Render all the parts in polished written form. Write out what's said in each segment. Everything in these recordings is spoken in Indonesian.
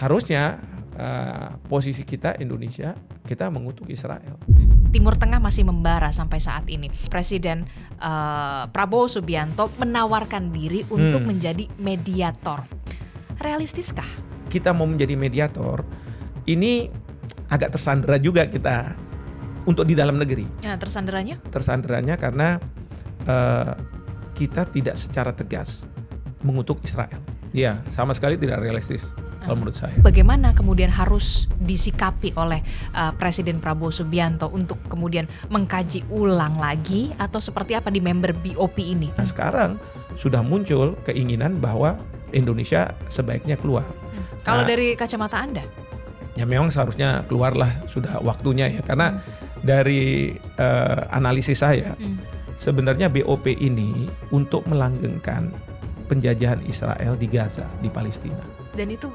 harusnya posisi kita Indonesia, kita mengutuk Israel. Timur Tengah masih membara sampai saat ini. Presiden Prabowo Subianto menawarkan diri untuk menjadi mediator. Realistiskah? Kita mau menjadi mediator, ini agak tersandera juga kita untuk di dalam negeri. Ya, tersanderanya? Tersanderanya karena kita tidak secara tegas mengutuk Israel. Ya, sama sekali tidak realistis. Kalau menurut saya. Bagaimana kemudian harus disikapi oleh Presiden Prabowo Subianto untuk kemudian mengkaji ulang lagi atau seperti apa di member BOP ini? Nah, sekarang sudah muncul keinginan bahwa Indonesia sebaiknya keluar. Kalau dari kacamata Anda? Ya memang seharusnya keluarlah, sudah waktunya ya. Karena dari analisis saya, sebenarnya BOP ini untuk melanggengkan penjajahan Israel di Gaza, di Palestina. Dan itu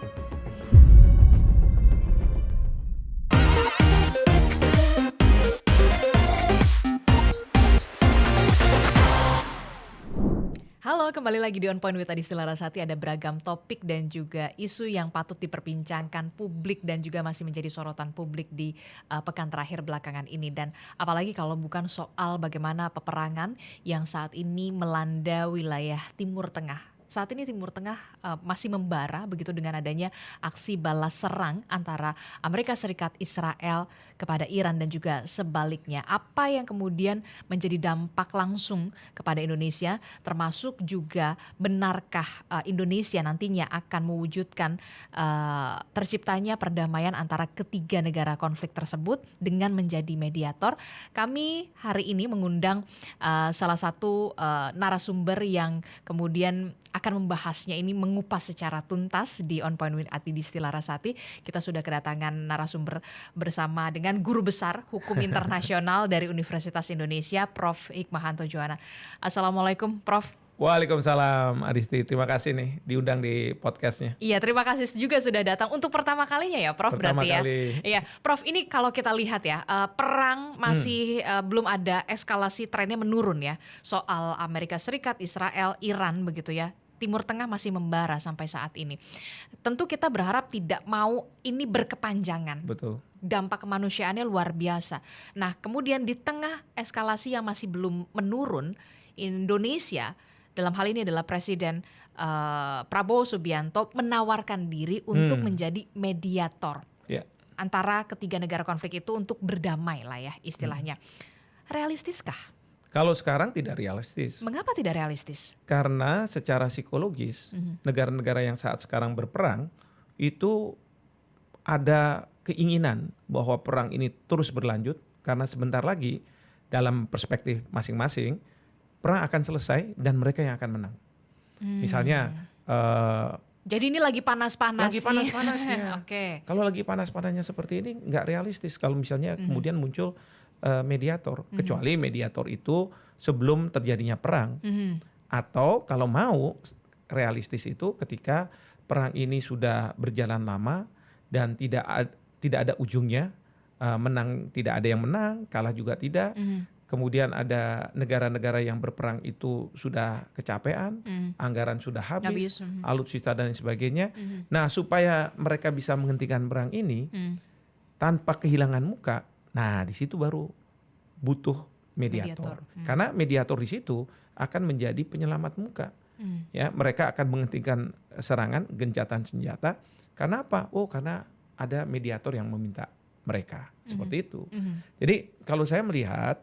Halo, kembali lagi di On Point with Adisty Larasati. Ada beragam topik dan juga isu yang patut diperbincangkan publik dan juga masih menjadi sorotan publik di pekan terakhir belakangan ini. Dan apalagi kalau bukan soal bagaimana peperangan yang saat ini melanda wilayah Timur Tengah. Saat ini Timur Tengah masih membara begitu dengan adanya aksi balas serang antara Amerika Serikat Israel kepada Iran dan juga sebaliknya. Apa yang kemudian menjadi dampak langsung kepada Indonesia, termasuk juga benarkah Indonesia nantinya akan mewujudkan terciptanya perdamaian antara ketiga negara konflik tersebut dengan menjadi mediator. Kami hari ini mengundang salah satu narasumber yang kemudian akan membahasnya ini, mengupas secara tuntas di On Point with Adisty Larasati. Kita sudah kedatangan narasumber bersama dengan guru besar hukum internasional dari Universitas Indonesia, Prof. Hikmahanto Juwana. Assalamualaikum, Prof. Waalaikumsalam Adisty, terima kasih nih diundang di podcastnya. Iya, terima kasih juga sudah datang untuk pertama kalinya ya, Prof. Pertama berarti kali. Ya. Iya, Prof, ini kalau kita lihat ya, perang masih belum ada eskalasi, trennya menurun ya. Soal Amerika Serikat, Israel, Iran begitu ya. Timur Tengah masih membara sampai saat ini. Tentu kita berharap tidak mau ini berkepanjangan. Betul. Dampak kemanusiaannya luar biasa. Nah, kemudian di tengah eskalasi yang masih belum menurun, Indonesia dalam hal ini adalah Presiden Prabowo Subianto menawarkan diri untuk menjadi mediator antara ketiga negara konflik itu untuk berdamai lah ya istilahnya. Realistiskah? Kalau sekarang tidak realistis. Mengapa tidak realistis? Karena secara psikologis negara-negara yang saat sekarang berperang itu ada keinginan bahwa perang ini terus berlanjut karena sebentar lagi dalam perspektif masing-masing perang akan selesai dan mereka yang akan menang. Misalnya jadi ini lagi panas-panas. Lagi panas-panasnya. Oke. Kalau lagi panas-panasnya seperti ini nggak realistis kalau misalnya kemudian muncul mediator, kecuali mediator itu sebelum terjadinya perang, atau kalau mau realistis itu ketika perang ini sudah berjalan lama dan tidak ada ujungnya, menang tidak ada yang menang, kalah juga tidak. Kemudian ada negara-negara yang berperang itu sudah kecapean, anggaran sudah habis, alutsista dan sebagainya. Nah, supaya mereka bisa menghentikan perang ini tanpa kehilangan muka. Nah, di situ baru butuh mediator. Karena mediator di situ akan menjadi penyelamat muka. Ya, mereka akan menghentikan serangan, gencatan senjata. Karena apa? Oh, karena ada mediator yang meminta mereka. Seperti itu. Jadi, kalau saya melihat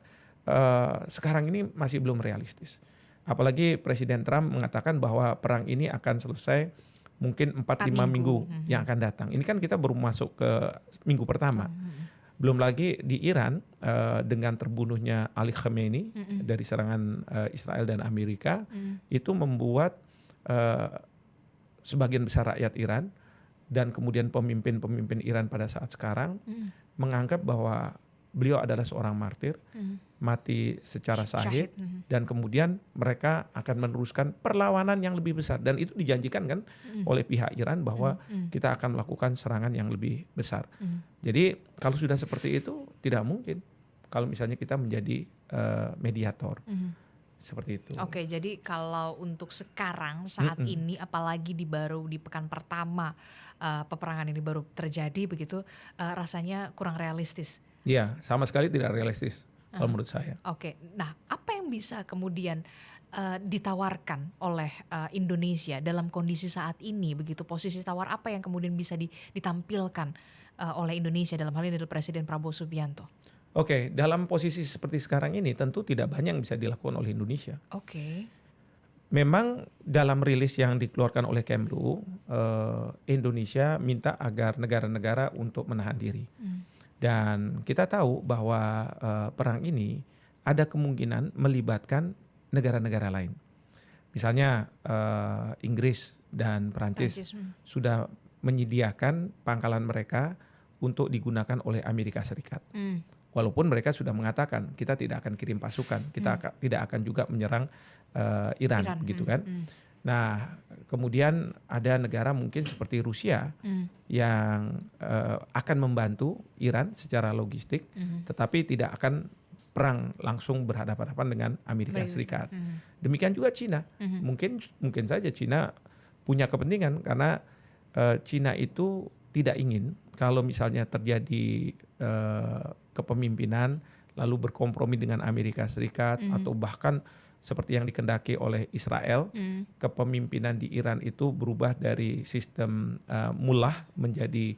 sekarang ini masih belum realistis. Apalagi Presiden Trump mengatakan bahwa perang ini akan selesai mungkin 4-5 minggu yang akan datang. Ini kan kita baru masuk ke minggu pertama. Belum lagi di Iran dengan terbunuhnya Ali Khamenei dari serangan Israel dan Amerika itu membuat sebagian besar rakyat Iran dan kemudian pemimpin-pemimpin Iran pada saat sekarang menganggap bahwa beliau adalah seorang martir, mati secara syahid, dan kemudian mereka akan meneruskan perlawanan yang lebih besar. Dan itu dijanjikan kan oleh pihak Iran bahwa kita akan melakukan serangan yang lebih besar. Jadi kalau sudah seperti itu tidak mungkin kalau misalnya kita menjadi mediator. seperti itu. Oke, jadi kalau untuk sekarang saat ini, apalagi di pekan pertama peperangan ini baru terjadi begitu, rasanya kurang realistis. Iya, sama sekali tidak realistis kalau menurut saya. Oke, nah apa yang bisa kemudian ditawarkan oleh Indonesia dalam kondisi saat ini begitu, posisi tawar apa yang kemudian bisa ditampilkan oleh Indonesia dalam hal ini adalah Presiden Prabowo Subianto? Oke, dalam posisi seperti sekarang ini tentu tidak banyak yang bisa dilakukan oleh Indonesia. Oke. Memang dalam rilis yang dikeluarkan oleh Kemlu, Indonesia minta agar negara-negara untuk menahan diri. Dan kita tahu bahwa perang ini ada kemungkinan melibatkan negara-negara lain. Misalnya Inggris dan Perancis sudah menyediakan pangkalan mereka untuk digunakan oleh Amerika Serikat. Walaupun mereka sudah mengatakan kita tidak akan kirim pasukan, kita tidak akan juga menyerang Iran, gitu kan. Nah, kemudian ada negara mungkin seperti Rusia yang akan membantu Iran secara logistik, tetapi tidak akan perang langsung berhadapan-hadapan dengan Amerika Serikat. Demikian juga Cina, mungkin saja Cina punya kepentingan karena Cina itu tidak ingin kalau misalnya terjadi kepemimpinan lalu berkompromi dengan Amerika Serikat atau bahkan seperti yang dikendaki oleh Israel, kepemimpinan di Iran itu berubah dari sistem mullah menjadi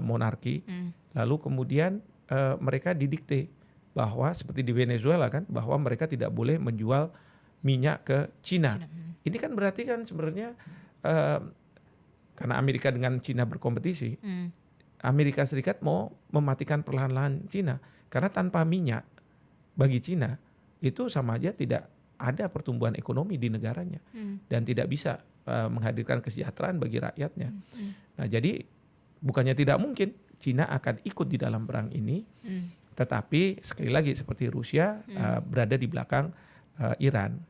monarki, lalu kemudian mereka didikte bahwa seperti di Venezuela kan, bahwa mereka tidak boleh menjual minyak ke Cina. Ini kan berarti kan sebenarnya karena Amerika dengan Cina berkompetisi, Amerika Serikat mau mematikan perlahan-lahan Cina. Karena tanpa minyak bagi Cina itu sama aja tidak ada pertumbuhan ekonomi di negaranya. Dan tidak bisa menghadirkan kesejahteraan bagi rakyatnya. Nah, jadi bukannya tidak mungkin Cina akan ikut di dalam perang ini. Tetapi sekali lagi seperti Rusia berada di belakang Iran.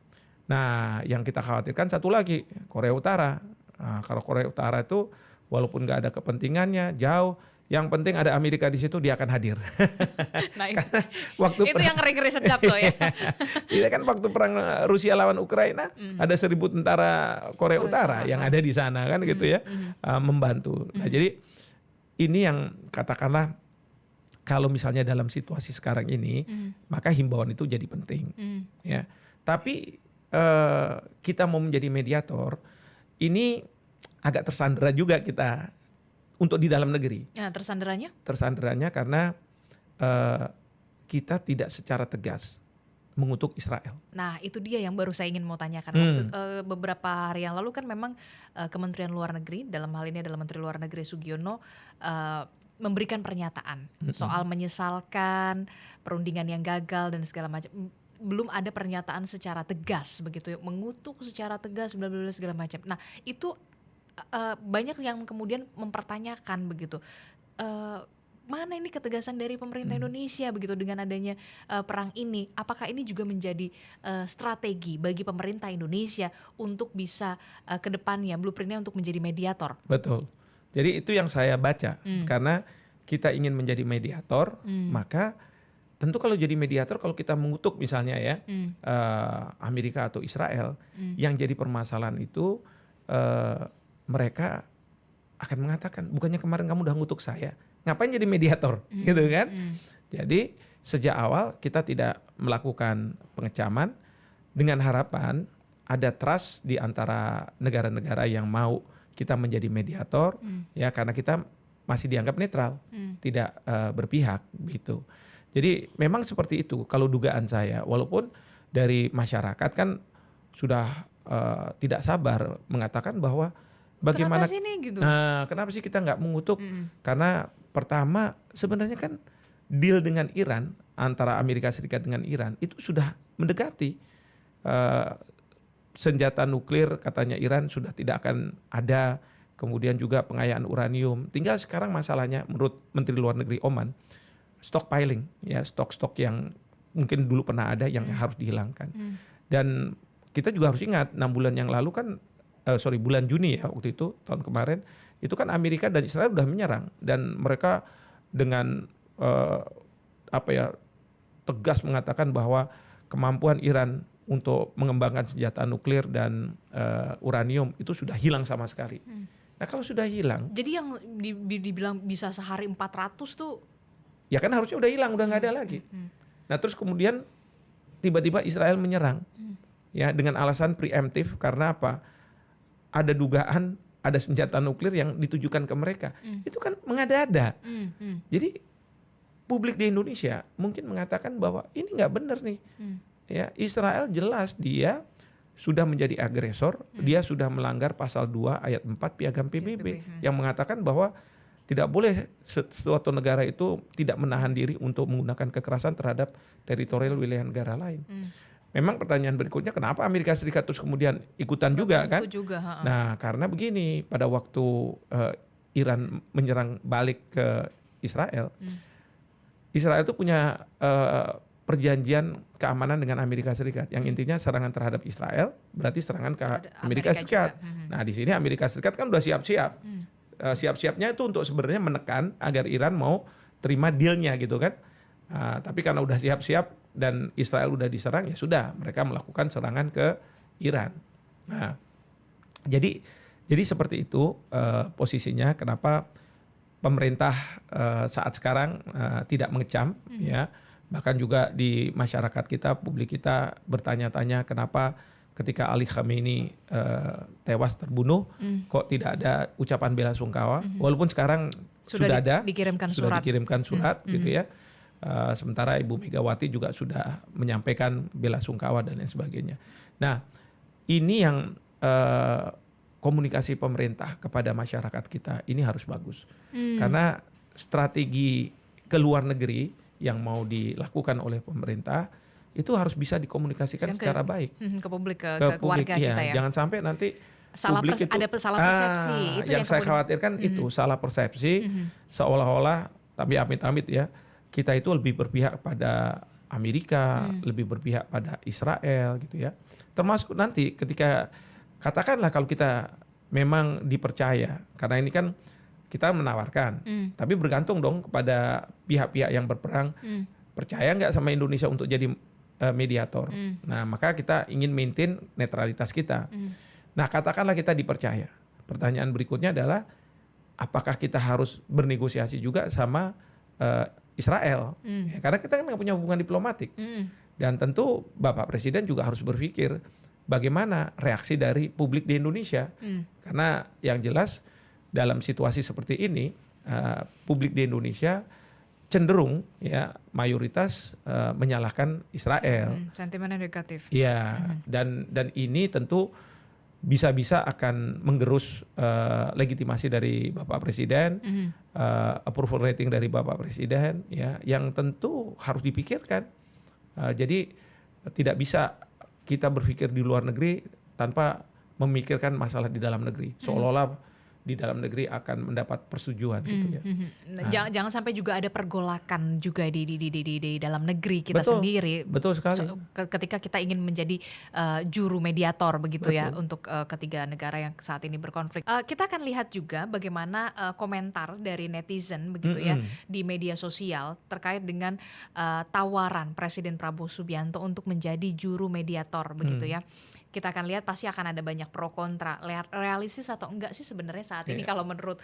Nah, yang kita khawatirkan satu lagi, Korea Utara. Nah, kalau Korea Utara itu walaupun nggak ada kepentingannya jauh, yang penting ada Amerika di situ, dia akan hadir. Nah, itu yang ngeri-ngeri sedap loh ya. Iya kan waktu perang Rusia lawan Ukraina ada 1.000 tentara Korea Utara yang ada di sana kan gitu ya, membantu. Nah, jadi ini yang katakanlah kalau misalnya dalam situasi sekarang ini, maka himbauan itu jadi penting. Ya, tapi kita mau menjadi mediator, ini agak tersandera juga kita untuk di dalam negeri. Ya, tersanderanya? Tersanderanya karena kita tidak secara tegas mengutuk Israel. Nah, itu dia yang baru saya ingin mau tanyakan. Waktu beberapa hari yang lalu kan memang Kementerian Luar Negeri, dalam hal ini adalah Menteri Luar Negeri Sugiono, memberikan pernyataan soal menyesalkan perundingan yang gagal dan segala macam. Belum ada pernyataan secara tegas begitu, mengutuk secara tegas bla bla segala macam. Nah, itu banyak yang kemudian mempertanyakan begitu. Mana ini ketegasan dari pemerintah Indonesia begitu dengan adanya perang ini? Apakah ini juga menjadi strategi bagi pemerintah Indonesia untuk bisa ke depannya blueprintnya untuk menjadi mediator? Betul. Jadi itu yang saya baca, karena kita ingin menjadi mediator, maka tentu kalau jadi mediator, kalau kita mengutuk misalnya ya Amerika atau Israel, yang jadi permasalahan itu mereka akan mengatakan, bukannya kemarin kamu udah ngutuk saya, ngapain jadi mediator, gitu kan? Jadi sejak awal kita tidak melakukan pengecaman dengan harapan ada trust di antara negara-negara yang mau kita menjadi mediator, ya karena kita masih dianggap netral, tidak berpihak, gitu. Jadi memang seperti itu kalau dugaan saya, walaupun dari masyarakat kan sudah tidak sabar mengatakan bahwa bagaimana kenapa sih nih, gitu? Kenapa sih kita nggak mengutuk? Karena pertama sebenarnya kan deal dengan Iran, antara Amerika Serikat dengan Iran itu sudah mendekati. Senjata nuklir katanya Iran sudah tidak akan ada, kemudian juga pengayaan uranium. Tinggal sekarang masalahnya menurut Menteri Luar Negeri Oman, stockpiling, ya stok-stok yang mungkin dulu pernah ada yang harus dihilangkan. Dan kita juga harus ingat 6 bulan yang lalu kan, bulan Juni ya waktu itu tahun kemarin, itu kan Amerika dan Israel sudah menyerang dan mereka dengan tegas mengatakan bahwa kemampuan Iran untuk mengembangkan senjata nuklir dan uranium itu sudah hilang sama sekali. Nah kalau sudah hilang, Jadi yang dibilang bisa sehari 400 tuh, ya kan harusnya udah hilang, udah nggak ada lagi. Nah terus kemudian tiba-tiba Israel menyerang, ya dengan alasan preemptif karena apa? Ada dugaan ada senjata nuklir yang ditujukan ke mereka. Itu kan mengada-ada. Jadi publik di Indonesia mungkin mengatakan bahwa ini nggak benar nih. Ya, Israel jelas dia sudah menjadi agresor, dia sudah melanggar pasal 2 ayat 4 Piagam PBB yang mengatakan bahwa tidak boleh suatu negara itu tidak menahan diri untuk menggunakan kekerasan terhadap teritorial wilayah negara lain. Memang pertanyaan berikutnya kenapa Amerika Serikat terus kemudian ikutan juga kan? Nah karena begini, pada waktu Iran menyerang balik ke Israel, Israel itu punya perjanjian keamanan dengan Amerika Serikat yang intinya serangan terhadap Israel berarti serangan ke Amerika Serikat. Nah di sini Amerika Serikat kan udah siap-siap, siap-siapnya itu untuk sebenarnya menekan agar Iran mau terima dealnya gitu kan. Tapi karena udah siap-siap dan Israel udah diserang, ya sudah mereka melakukan serangan ke Iran. Nah, jadi seperti itu posisinya. Kenapa pemerintah saat sekarang tidak mengecam, ya bahkan juga di masyarakat kita, publik kita bertanya-tanya kenapa ketika Ali Khamenei tewas terbunuh, kok tidak ada ucapan bela sungkawa, walaupun sekarang sudah ada dikirimkan surat gitu ya. Sementara Ibu Megawati juga sudah menyampaikan bela sungkawa dan lain sebagainya. Nah, ini yang komunikasi pemerintah kepada masyarakat kita ini harus bagus. Karena strategi ke luar negeri yang mau dilakukan oleh pemerintah itu harus bisa dikomunikasikan secara baik ke publik, ke keluarga ya. kita ya. Jangan sampai nanti publik itu ada salah persepsi. Itu yang saya khawatirkan itu salah persepsi, seolah-olah, tapi amit-amit ya, kita itu lebih berpihak pada Amerika, lebih berpihak pada Israel gitu ya. Termasuk nanti ketika katakanlah kalau kita memang dipercaya, karena ini kan kita menawarkan, tapi bergantung dong kepada pihak-pihak yang berperang, percaya nggak sama Indonesia untuk jadi mediator. Nah maka kita ingin maintain netralitas kita. Nah katakanlah kita dipercaya. Pertanyaan berikutnya adalah apakah kita harus bernegosiasi juga sama Israel, ya, karena kita kan nggak punya hubungan diplomatik, dan tentu Bapak Presiden juga harus berpikir bagaimana reaksi dari publik di Indonesia, karena yang jelas dalam situasi seperti ini publik di Indonesia cenderung ya mayoritas menyalahkan Israel, sentimen negatif. Ya, dan ini tentu bisa-bisa akan menggerus legitimasi dari Bapak Presiden, approval rating dari Bapak Presiden, ya, yang tentu harus dipikirkan. Jadi tidak bisa kita berpikir di luar negeri tanpa memikirkan masalah di dalam negeri, seolah-olah di dalam negeri akan mendapat persetujuan gitu ya. Jangan sampai juga ada pergolakan juga di dalam negeri kita sendiri. Betul sekali. Ketika kita ingin menjadi juru mediator begitu ya untuk ketiga negara yang saat ini berkonflik. Kita akan lihat juga bagaimana komentar dari netizen begitu ya di media sosial terkait dengan tawaran Presiden Prabowo Subianto untuk menjadi juru mediator begitu ya. Kita akan lihat pasti akan ada banyak pro kontra. Realistis atau enggak sih sebenarnya saat ini kalau menurut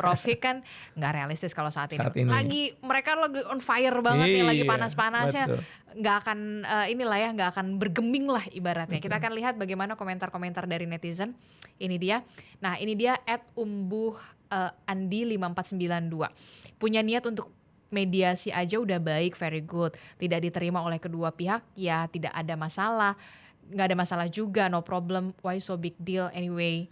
Prof kan nggak realistis kalau saat ini. Lagi mereka lagi on fire banget nih, lagi panas-panasnya. Nggak akan inilah ya, nggak akan bergeming lah ibaratnya. Kita akan lihat bagaimana komentar-komentar dari netizen. Ini dia. Nah ini dia @umbuh_andi5492. Punya niat untuk mediasi aja udah baik, very good. Tidak diterima oleh kedua pihak ya tidak ada masalah. Nggak ada masalah juga, no problem, why so big deal anyway.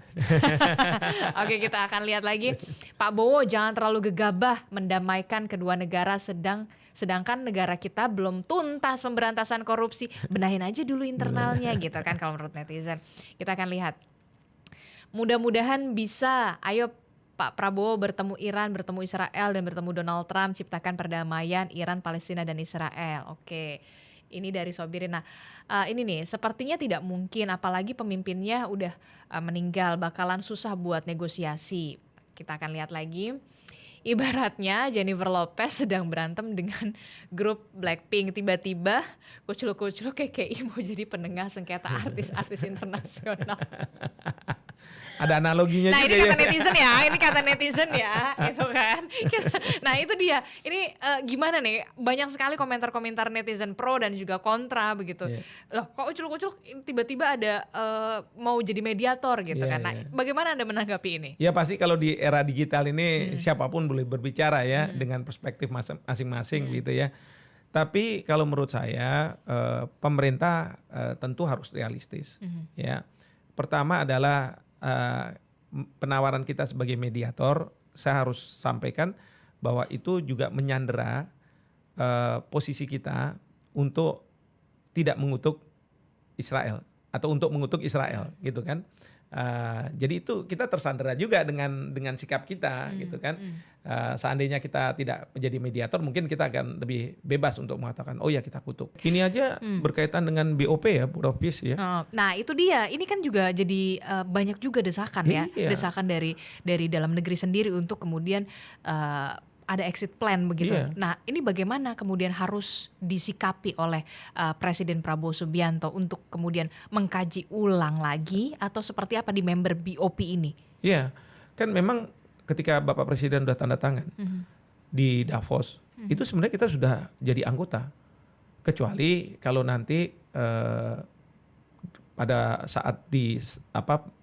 Oke, kita akan lihat lagi. Pak Bowo jangan terlalu gegabah mendamaikan kedua negara sedangkan negara kita belum tuntas pemberantasan korupsi. Benahin aja dulu internalnya gitu kan kalau menurut netizen. Kita akan lihat. Mudah-mudahan bisa, ayo Pak Prabowo bertemu Iran, bertemu Israel, dan bertemu Donald Trump, ciptakan perdamaian Iran, Palestina, dan Israel. Oke. Ini dari Sobirin. Nah ini nih sepertinya tidak mungkin, apalagi pemimpinnya udah meninggal, bakalan susah buat negosiasi. Kita akan lihat lagi. ibaratnya Jennifer Lopez sedang berantem dengan grup Blackpink, tiba-tiba kucluk-kucluk KKI mau jadi penengah sengketa artis-artis internasional. Ada analoginya Nah juga ini ya. kata netizen ya, ini kata netizen ya, gitu kan. Nah itu dia, ini gimana nih, banyak sekali komentar-komentar netizen pro dan juga kontra begitu. Iya. Loh kok ucul-ucul tiba-tiba ada mau jadi mediator gitu Iya, kan. Nah iya. bagaimana Anda menanggapi ini? Ya pasti kalau di era digital ini siapapun boleh berbicara ya dengan perspektif masing-masing gitu ya. Tapi kalau menurut saya pemerintah tentu harus realistis ya. Pertama adalah penawaran kita sebagai mediator, saya harus sampaikan bahwa itu juga menyandera posisi kita untuk tidak mengutuk Israel atau untuk mengutuk Israel gitu kan. Jadi itu kita tersandera juga dengan sikap kita gitu kan. Seandainya kita tidak menjadi mediator, mungkin kita akan lebih bebas untuk mengatakan oh ya kita kutuk. Ini aja berkaitan dengan BOP ya, Board of Peace ya. Nah itu dia, ini kan juga jadi banyak juga desakan ya, Iya. desakan dari dalam negeri sendiri untuk kemudian ada exit plan begitu. Iya. Nah ini bagaimana kemudian harus disikapi oleh Presiden Prabowo Subianto untuk kemudian mengkaji ulang lagi atau seperti apa di member BOP ini? Iya, kan memang ketika Bapak Presiden sudah tanda tangan di Davos, itu sebenarnya kita sudah jadi anggota. Kecuali kalau nanti pada saat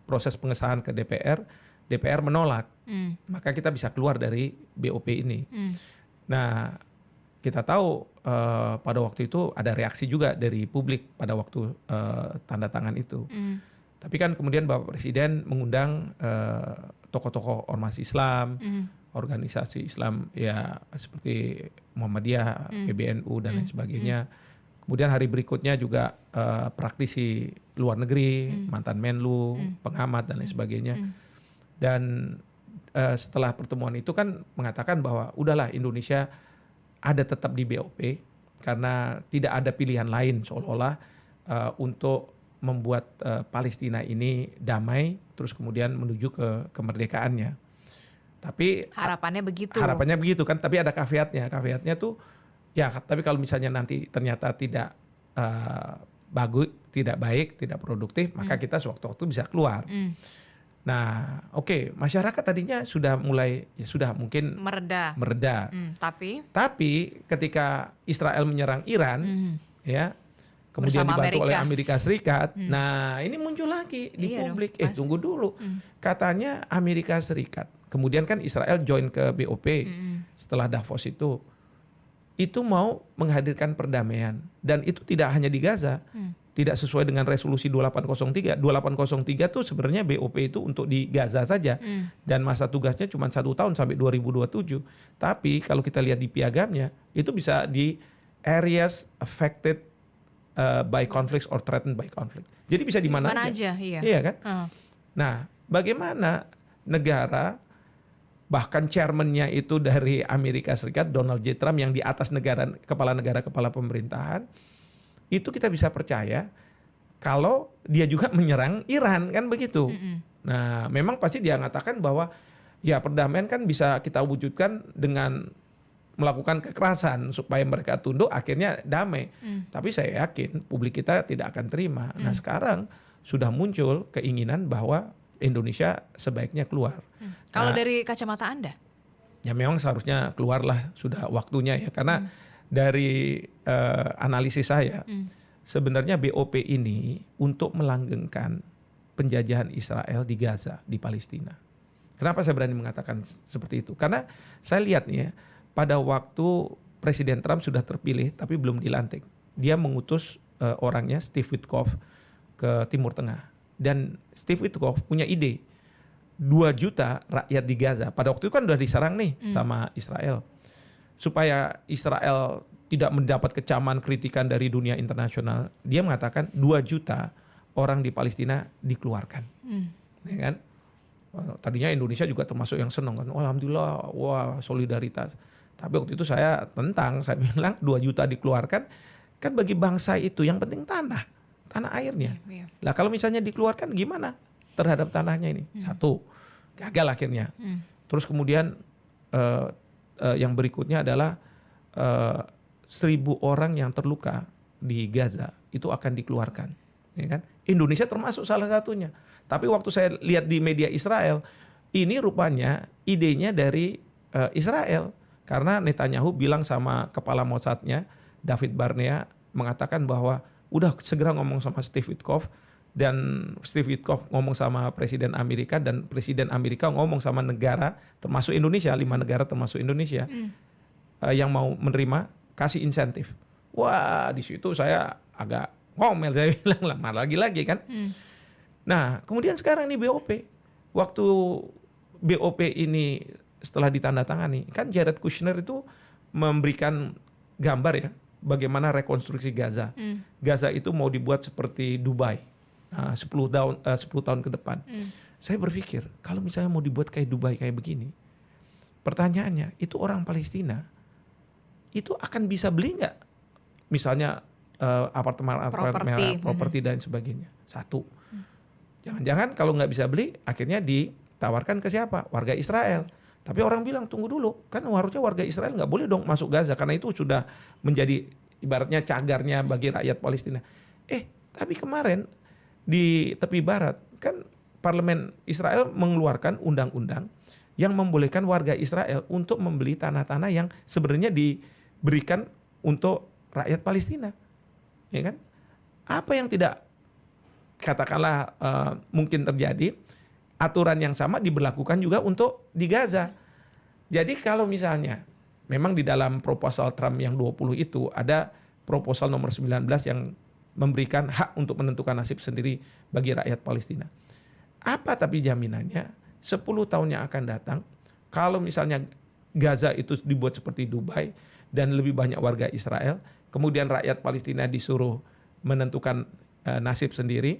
proses pengesahan ke DPR menolak, maka kita bisa keluar dari BOP ini. Nah, kita tahu pada waktu itu ada reaksi juga dari publik pada waktu tanda tangan itu. Tapi kan kemudian Bapak Presiden mengundang tokoh-tokoh ormas Islam, organisasi Islam ya seperti Muhammadiyah, PBNU dan lain sebagainya. Kemudian hari berikutnya juga praktisi luar negeri, mantan Menlu, pengamat dan lain sebagainya. Dan setelah pertemuan itu kan mengatakan bahwa udahlah Indonesia ada tetap di BOP karena tidak ada pilihan lain seolah-olah untuk membuat Palestina ini damai terus kemudian menuju ke kemerdekaannya. Tapi harapannya begitu. Harapannya begitu kan, tapi ada caveatnya. Caveatnya tuh ya tapi kalau misalnya nanti ternyata tidak bagus, tidak baik, tidak produktif, maka kita sewaktu-waktu bisa keluar. Nah, oke, masyarakat tadinya sudah mulai ya sudah mungkin mereda. Tapi ketika Israel menyerang Iran, ya, kemudian bersama dibantu oleh Amerika. Amerika Serikat. Nah, ini muncul lagi di publik. Tunggu dulu. Katanya Amerika Serikat. Kemudian kan Israel join ke BOP setelah Davos itu mau menghadirkan perdamaian dan itu tidak hanya di Gaza. Tidak sesuai dengan resolusi 2803. 2803 tuh sebenarnya BOP itu untuk di Gaza saja. Dan masa tugasnya cuma 1 tahun sampai 2027. Tapi kalau kita lihat di piagamnya, itu bisa di areas affected by conflicts or threatened by conflict. Jadi bisa di mana aja. Iya kan? Nah, bagaimana negara bahkan chairman-nya itu dari Amerika Serikat, Donald J. Trump yang di atas kepala negara, kepala pemerintahan, itu kita bisa percaya kalau dia juga menyerang Iran kan begitu. Nah, memang pasti dia mengatakan bahwa ya perdamaian kan bisa kita wujudkan dengan melakukan kekerasan supaya mereka tunduk akhirnya damai. Tapi saya yakin publik kita tidak akan terima. Nah, sekarang sudah muncul keinginan bahwa Indonesia sebaiknya keluar. Kalau dari kacamata Anda? Ya memang seharusnya keluarlah, sudah waktunya ya. Karena dari analisis saya, sebenarnya BOP ini untuk melanggengkan penjajahan Israel di Gaza, di Palestina. Kenapa saya berani mengatakan seperti itu? Karena saya lihat nih ya, pada waktu Presiden Trump sudah terpilih tapi belum dilantik, dia mengutus orangnya Steve Witkoff ke Timur Tengah. Dan Steve Witkoff punya ide, 2 juta rakyat di Gaza. Pada waktu itu kan udah diserang nih sama Israel. Supaya Israel tidak mendapat kecaman kritikan dari dunia internasional, dia mengatakan 2 juta orang di Palestina dikeluarkan. Ya kan? Tadinya Indonesia juga termasuk yang senang kan. Oh, alhamdulillah, wah solidaritas. Tapi waktu itu saya bilang 2 juta dikeluarkan, kan bagi bangsa itu yang penting tanah airnya. Lah kalau misalnya dikeluarkan gimana terhadap tanahnya ini? Satu, gagal akhirnya. Terus kemudian yang berikutnya adalah 1.000 orang yang terluka di Gaza itu akan dikeluarkan, ya kan? Indonesia termasuk salah satunya. Tapi waktu saya lihat di media Israel, ini rupanya idenya dari Israel, karena Netanyahu bilang sama kepala Mossadnya David Barnea, mengatakan bahwa udah segera ngomong sama Steve Witkoff, dan Steve Witkoff ngomong sama Presiden Amerika, dan Presiden Amerika ngomong sama negara termasuk Indonesia, 5 negara termasuk Indonesia yang mau menerima, kasih insentif. Wah, di situ saya agak ngomel, saya bilang lah lagi kan. Nah, kemudian sekarang nih BOP, waktu BOP ini setelah ditandatangani, kan Jared Kushner itu memberikan gambar ya, bagaimana rekonstruksi Gaza. Gaza itu mau dibuat seperti Dubai, 10 tahun ke depan. Saya berpikir, kalau misalnya mau dibuat kayak Dubai kayak begini, pertanyaannya, itu orang Palestina, itu akan bisa beli nggak? Misalnya apartemen, properti dan sebagainya. Satu. Jangan-jangan kalau nggak bisa beli, akhirnya ditawarkan ke siapa? Warga Israel. Tapi orang bilang, tunggu dulu, kan harusnya warga Israel nggak boleh dong masuk Gaza, karena itu sudah menjadi ibaratnya cagarnya bagi rakyat Palestina. Tapi kemarin di tepi barat, kan parlemen Israel mengeluarkan undang-undang yang membolehkan warga Israel untuk membeli tanah-tanah yang sebenarnya diberikan untuk rakyat Palestina. Ya kan? Apa yang tidak, katakanlah mungkin terjadi, aturan yang sama diberlakukan juga untuk di Gaza. Jadi kalau misalnya memang di dalam proposal Trump yang 20 itu ada proposal nomor 19 yang memberikan hak untuk menentukan nasib sendiri bagi rakyat Palestina. Apa tapi jaminannya 10 tahun yang akan datang, kalau misalnya Gaza itu dibuat seperti Dubai dan lebih banyak warga Israel, kemudian rakyat Palestina disuruh menentukan nasib sendiri,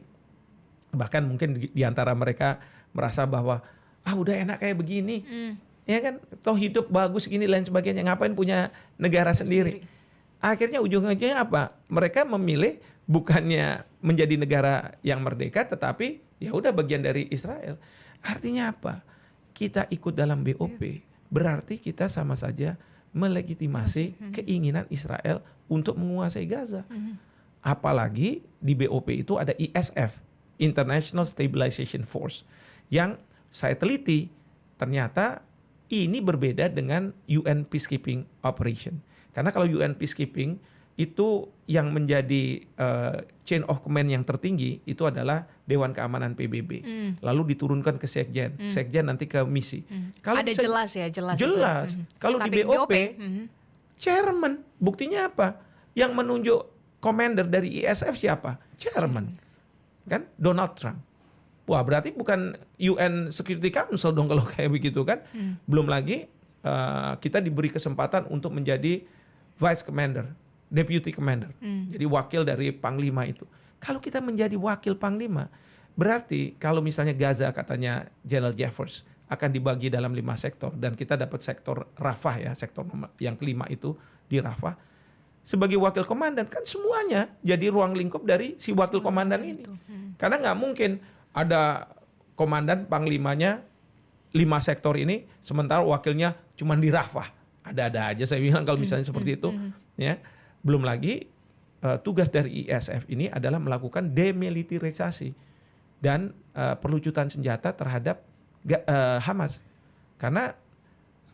bahkan mungkin di antara mereka merasa bahwa udah enak kayak begini, ya kan, toh hidup bagus gini lain sebagainya, ngapain punya negara sendiri. Akhirnya ujung-ujungnya apa? Mereka memilih bukannya menjadi negara yang merdeka, tetapi ya udah bagian dari Israel. Artinya apa? Kita ikut dalam BOP, berarti kita sama saja melegitimasi keinginan Israel untuk menguasai Gaza. Apalagi di BOP itu ada ISF, International Stabilization Force, yang saya teliti ternyata ini berbeda dengan UN Peacekeeping Operation. Karena kalau UN Peacekeeping itu yang menjadi chain of command yang tertinggi itu adalah Dewan Keamanan PBB. Lalu diturunkan ke Sekjen, Sekjen nanti ke misi. Kalau ada jelas ya, jelas. Kalau di BOP, chairman, buktinya apa? Yang menunjuk commander dari ISF siapa? Chairman. Kan Donald Trump. Wah, berarti bukan UN Security Council dong kalau kayak begitu kan. Belum lagi kita diberi kesempatan untuk menjadi vice commander, deputy commander. Jadi wakil dari panglima itu. Kalau kita menjadi wakil panglima, berarti kalau misalnya Gaza katanya General Jeffers akan dibagi dalam 5 sektor dan kita dapat sektor Rafah ya, sektor yang kelima itu di Rafah. Sebagai wakil komandan kan semuanya jadi ruang lingkup dari si wakil komandan ini. Karena nggak mungkin ada komandan panglimanya 5 sektor ini, sementara wakilnya cuma di Rafah. Ada-ada aja saya bilang kalau misalnya seperti itu. Ya. Belum lagi tugas dari ISF ini adalah melakukan demilitarisasi dan perlucutan senjata terhadap Hamas. Karena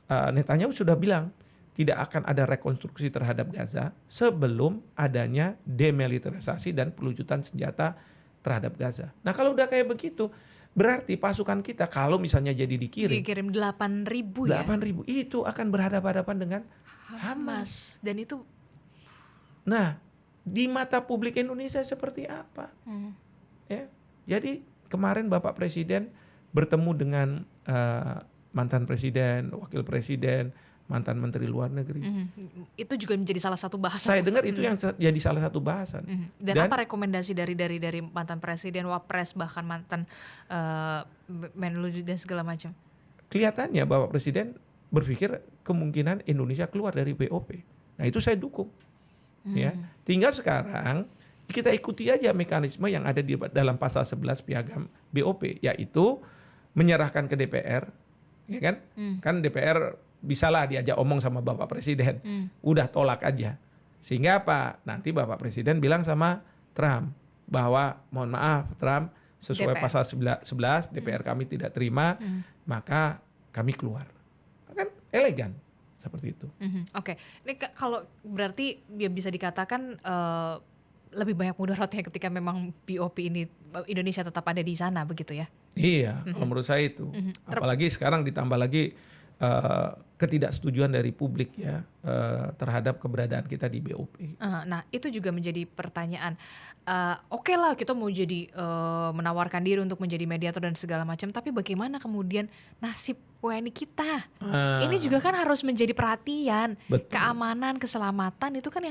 Netanyahu sudah bilang tidak akan ada rekonstruksi terhadap Gaza sebelum adanya demilitarisasi dan pelucutan senjata terhadap Gaza. Nah kalau udah kayak begitu, berarti pasukan kita kalau misalnya jadi dikirim 8.000 ya. 8.000 itu akan berhadapan-hadapan dengan Hamas. Dan itu, nah di mata publik Indonesia seperti apa? Ya, jadi kemarin Bapak Presiden bertemu dengan mantan presiden, wakil presiden, mantan menteri luar negeri. Itu juga menjadi salah satu bahasan. Saya dengar itu yang jadi salah satu bahasan. Dan apa rekomendasi dari mantan presiden, wapres, bahkan mantan Menlu dan segala macam? Kelihatannya Bapak Presiden berpikir kemungkinan Indonesia keluar dari BOP. Nah itu saya dukung. Ya, tinggal sekarang kita ikuti aja mekanisme yang ada di dalam pasal 11 Piagam BOP, yaitu menyerahkan ke DPR, ya kan? Kan DPR bisalah diajak omong sama Bapak Presiden. Udah tolak aja. Sehingga apa? Nanti Bapak Presiden bilang sama Trump bahwa mohon maaf Trump, sesuai DPR. pasal 11 DPR kami tidak terima, maka kami keluar. Kan elegan seperti itu. Oke, ini kalau berarti ya bisa dikatakan lebih banyak mudaratnya ketika memang BOP ini Indonesia tetap ada di sana begitu ya? Iya, kalau menurut saya itu. Apalagi sekarang ditambah lagi ketidaksetujuan dari publik ya terhadap keberadaan kita di BOP. Nah itu juga menjadi pertanyaan. Oke lah kita mau jadi menawarkan diri untuk menjadi mediator dan segala macam, tapi bagaimana kemudian nasib WNI kita? Ini juga kan harus menjadi perhatian. Betul. Keamanan, keselamatan itu kan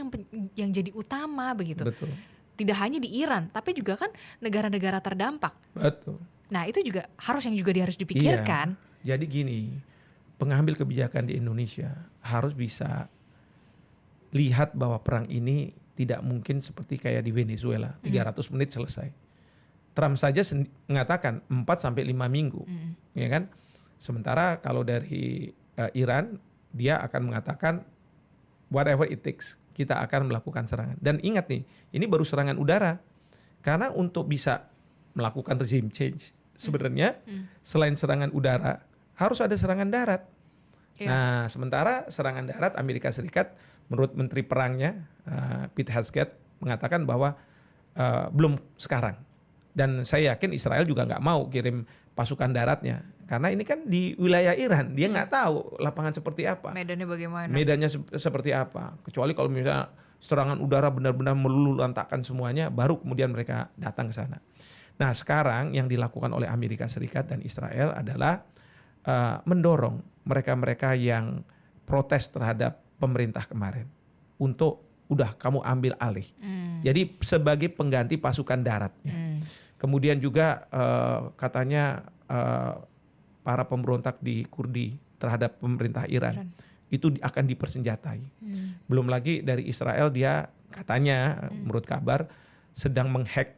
yang jadi utama begitu. Betul. Tidak hanya di Iran, tapi juga kan negara-negara terdampak. Betul. Nah itu juga harus harus dipikirkan. Iya. Jadi gini, pengambil kebijakan di Indonesia harus bisa lihat bahwa perang ini tidak mungkin seperti kayak di Venezuela, 300 menit selesai. Trump saja mengatakan 4-5 minggu, ya kan? Sementara kalau dari Iran, dia akan mengatakan whatever it takes, kita akan melakukan serangan. Dan ingat nih, ini baru serangan udara. Karena untuk bisa melakukan regime change, sebenarnya selain serangan udara, harus ada serangan darat. Nah, sementara serangan darat Amerika Serikat, menurut Menteri Perangnya, Pete Hegseth, mengatakan bahwa belum sekarang. Dan saya yakin Israel juga nggak mau kirim pasukan daratnya. Karena ini kan di wilayah Iran, dia nggak tahu lapangan seperti apa. Medannya bagaimana? Medannya seperti apa. Kecuali kalau misalnya serangan udara benar-benar meluluhlantakkan semuanya, baru kemudian mereka datang ke sana. Nah, sekarang yang dilakukan oleh Amerika Serikat dan Israel adalah mendorong mereka-mereka yang protes terhadap pemerintah kemarin untuk udah kamu ambil alih. Jadi sebagai pengganti pasukan daratnya. Kemudian juga katanya para pemberontak di Kurdi terhadap pemerintah Iran itu akan dipersenjatai. Belum lagi dari Israel, dia katanya menurut kabar sedang menghack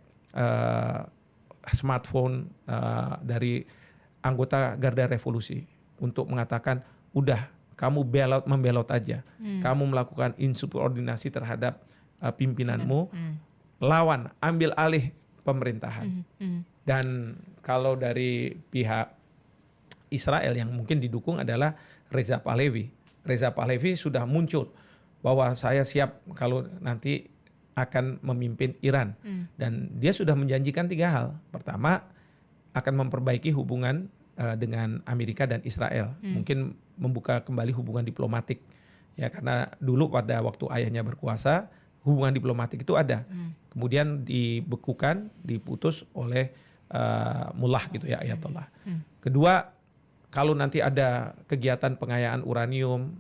smartphone dari anggota Garda Revolusi untuk mengatakan udah kamu membelot aja, kamu melakukan insubordinasi terhadap pimpinanmu, lawan, ambil alih pemerintahan. Dan kalau dari pihak Israel yang mungkin didukung adalah Reza Pahlavi. Reza Pahlavi sudah muncul bahwa saya siap kalau nanti akan memimpin Iran. Dan dia sudah menjanjikan 3 hal. Pertama, akan memperbaiki hubungan dengan Amerika dan Israel. Mungkin membuka kembali hubungan diplomatik. Ya, karena dulu pada waktu ayahnya berkuasa, hubungan diplomatik itu ada. Kemudian dibekukan, diputus oleh mullah gitu ya, Ayatollah. Kedua, kalau nanti ada kegiatan pengayaan uranium,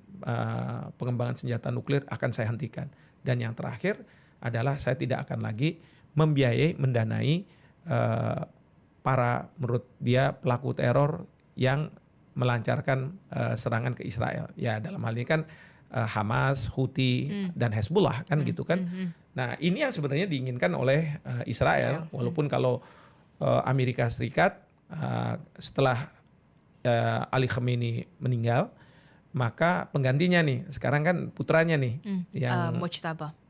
pengembangan senjata nuklir akan saya hentikan. Dan yang terakhir adalah saya tidak akan lagi membiayai, mendanai para menurut dia pelaku teror yang melancarkan serangan ke Israel. Ya dalam hal ini kan Hamas, Houthi dan Hezbollah kan gitu kan. Nah ini yang sebenarnya diinginkan oleh Israel. Walaupun kalau Amerika Serikat setelah Ali Khamenei meninggal, maka penggantinya nih sekarang kan putranya nih yang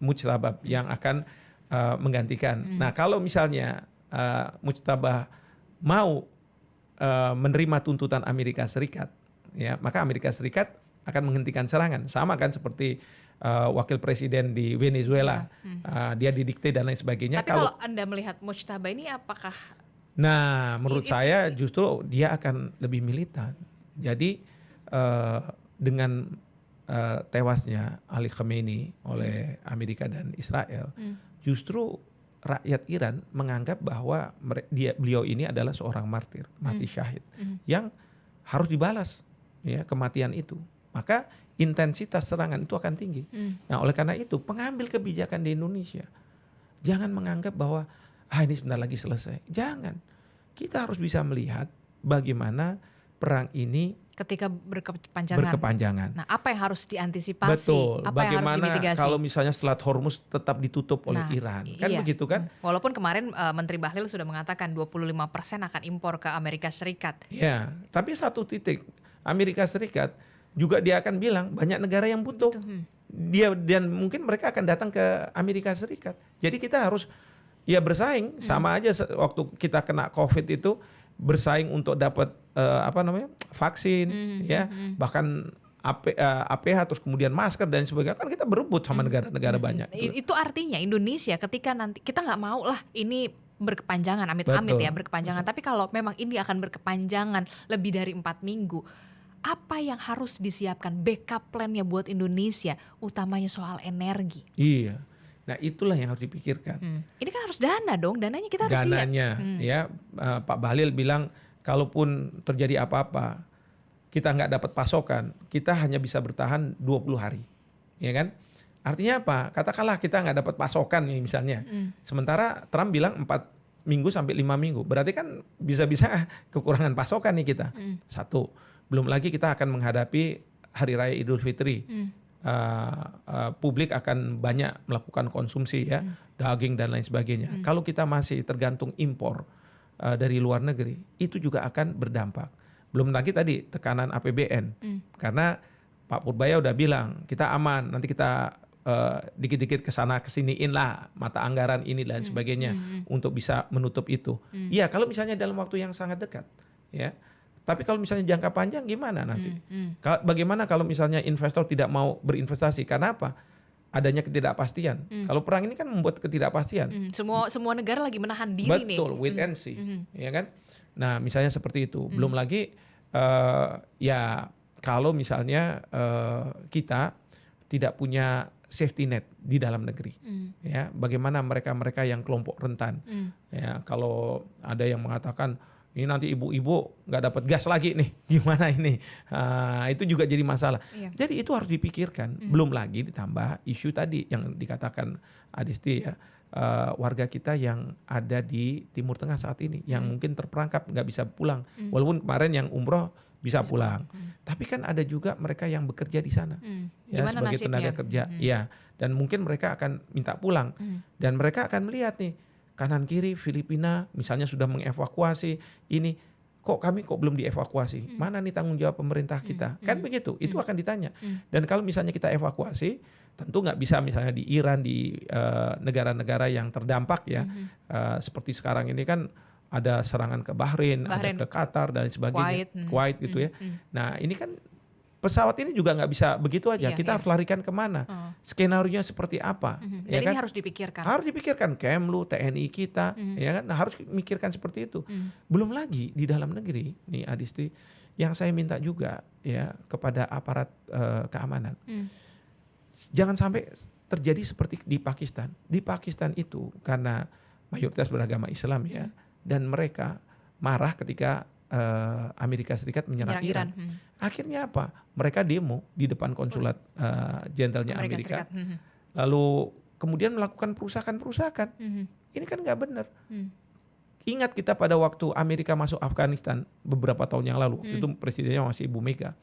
Mujtaba yang akan menggantikan. Nah kalau misalnya Mujtaba mau menerima tuntutan Amerika Serikat, ya maka Amerika Serikat akan menghentikan serangan. Sama kan seperti wakil presiden di Venezuela, dia didikte dan lain sebagainya. Tapi kalau Anda melihat Mujtaba ini apakah? Nah menurut saya justru dia akan lebih militan. Jadi dengan tewasnya Ali Khamenei oleh Amerika dan Israel, justru rakyat Iran menganggap bahwa beliau ini adalah seorang martir, mati syahid, yang harus dibalas ya kematian itu. Maka intensitas serangan itu akan tinggi. Nah oleh karena itu pengambil kebijakan di Indonesia jangan menganggap bahwa ini sebentar lagi selesai. Jangan. Kita harus bisa melihat bagaimana perang ini ketika berkepanjangan. Nah, apa yang harus diantisipasi? Betul. Apa bagaimana yang harus dimitigasi? Kalau misalnya Selat Hormuz tetap ditutup oleh Iran, kan begitu kan? Walaupun kemarin Menteri Bahlil sudah mengatakan 25% akan impor ke Amerika Serikat. Ya, tapi satu titik, Amerika Serikat juga dia akan bilang banyak negara yang butuh. Dia dan mungkin mereka akan datang ke Amerika Serikat. Jadi kita harus ya bersaing, sama aja waktu kita kena COVID itu bersaing untuk dapat vaksin, ya, bahkan APH terus kemudian masker dan sebagainya, kan kita berebut sama negara-negara banyak. Itu artinya Indonesia ketika nanti kita nggak mau lah ini berkepanjangan, amit-amit ya berkepanjangan. Tapi kalau memang ini akan berkepanjangan lebih dari 4 minggu, apa yang harus disiapkan backup plan-nya buat Indonesia, utamanya soal energi? Iya. Nah itulah yang harus dipikirkan. Ini kan harus dana dong, dananya kita harus siap. Ya Pak Bahlil bilang kalaupun terjadi apa-apa, kita nggak dapat pasokan, kita hanya bisa bertahan 20 hari, ya kan? Artinya apa? Katakanlah kita nggak dapat pasokan nih misalnya, sementara Trump bilang 4 minggu sampai 5 minggu, berarti kan bisa-bisa kekurangan pasokan nih kita. Satu, belum lagi kita akan menghadapi Hari Raya Idul Fitri. Publik akan banyak melakukan konsumsi ya, daging dan lain sebagainya. Kalau kita masih tergantung impor dari luar negeri, itu juga akan berdampak. Belum lagi tadi tekanan APBN, karena Pak Purbaya udah bilang kita aman, nanti kita dikit-dikit kesana kesiniin lah mata anggaran ini dan sebagainya untuk bisa menutup itu. Iya, kalau misalnya dalam waktu yang sangat dekat, ya. Tapi kalau misalnya jangka panjang gimana nanti? Bagaimana kalau misalnya investor tidak mau berinvestasi? Karena apa? Adanya ketidakpastian. Kalau perang ini kan membuat ketidakpastian. Semua negara lagi menahan diri nih. Betul, wait and see, ya kan? Nah, misalnya seperti itu. Belum lagi ya kalau misalnya kita tidak punya safety net di dalam negeri, ya. Bagaimana mereka yang kelompok rentan? Ya, kalau ada yang mengatakan ini nanti ibu-ibu nggak dapat gas lagi nih, gimana ini? Itu juga jadi masalah. Jadi itu harus dipikirkan. Belum lagi ditambah isu tadi yang dikatakan Adisti ya, warga kita yang ada di Timur Tengah saat ini, yang mungkin terperangkap nggak bisa pulang. Walaupun kemarin yang umroh bisa pulang, tapi kan ada juga mereka yang bekerja di sana, ya, sebagai tenaga kerja, ya, dan mungkin mereka akan minta pulang, dan mereka akan melihat nih. Kanan kiri Filipina misalnya sudah mengevakuasi ini, kok belum dievakuasi? Mana nih tanggung jawab pemerintah kita? Kan begitu, itu akan ditanya. Dan kalau misalnya kita evakuasi, tentu nggak bisa misalnya di Iran, di negara-negara yang terdampak ya, seperti sekarang ini kan ada serangan ke Bahrain, ada ke Qatar dan sebagainya, Kuwait gitu ya. Nah ini kan pesawat ini juga nggak bisa begitu aja. Kita harus larikan kemana? Skenario-nya seperti apa? Ya Dan kan? ini harus dipikirkan. Harus dipikirkan. Kemlu, TNI kita, ya kan? Nah, harus mikirkan seperti itu. Belum lagi di dalam negeri, nih Adisti, yang saya minta juga ya kepada aparat keamanan, jangan sampai terjadi seperti di Pakistan. Di Pakistan itu karena mayoritas beragama Islam ya, dan mereka marah ketika Amerika Serikat menyerang Iran. Akhirnya apa? Mereka demo di depan konsulat jenderalnya Amerika. Lalu kemudian melakukan perusakan. Ini kan nggak benar. Ingat kita pada waktu Amerika masuk Afghanistan beberapa tahun yang lalu, waktu itu presidennya masih Ibu Mega.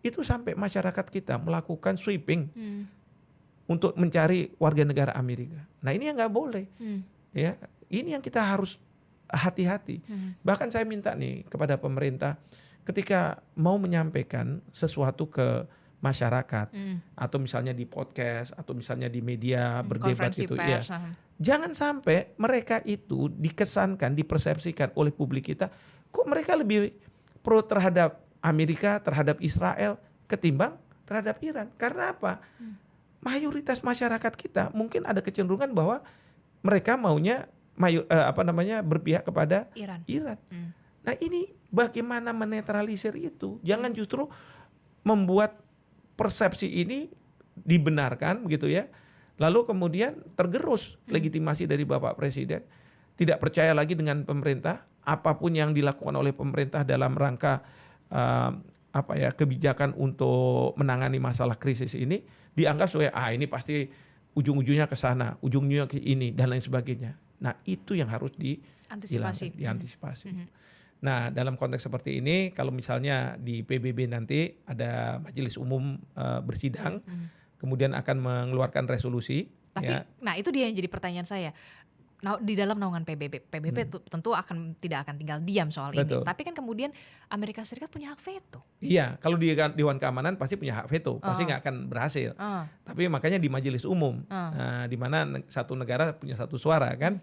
Itu sampai masyarakat kita melakukan sweeping untuk mencari warga negara Amerika. Nah ini yang nggak boleh. Ya, ini yang kita harus hati-hati. Bahkan saya minta nih kepada pemerintah, ketika mau menyampaikan sesuatu ke masyarakat, atau misalnya di podcast, atau misalnya di media berdebat gitu, ya, jangan sampai mereka itu dikesankan, dipersepsikan oleh publik kita, kok mereka lebih pro terhadap Amerika, terhadap Israel ketimbang terhadap Iran. Karena apa? Mayoritas masyarakat kita mungkin ada kecenderungan bahwa mereka maunya berpihak kepada Iran. Nah ini bagaimana menetralisir itu? Jangan justru membuat persepsi ini dibenarkan begitu ya. Lalu kemudian tergerus legitimasi dari Bapak Presiden, tidak percaya lagi dengan pemerintah, apapun yang dilakukan oleh pemerintah dalam rangka kebijakan untuk menangani masalah krisis ini dianggap sebagai ini pasti ujung-ujungnya ke sana, ujungnya ke ini dan lain sebagainya. Nah itu yang harus diantisipasi. Nah dalam konteks seperti ini, kalau misalnya di PBB nanti ada majelis umum bersidang, kemudian akan mengeluarkan resolusi. Tapi, nah itu dia yang jadi pertanyaan saya. di dalam naungan PBB. Tentu tidak akan tinggal diam soal Betul. ini. Tapi kan kemudian Amerika Serikat punya hak veto. Iya, kalau di Dewan Keamanan pasti punya hak veto, pasti nggak akan berhasil. Tapi makanya di Majelis Umum, di mana satu negara punya satu suara kan.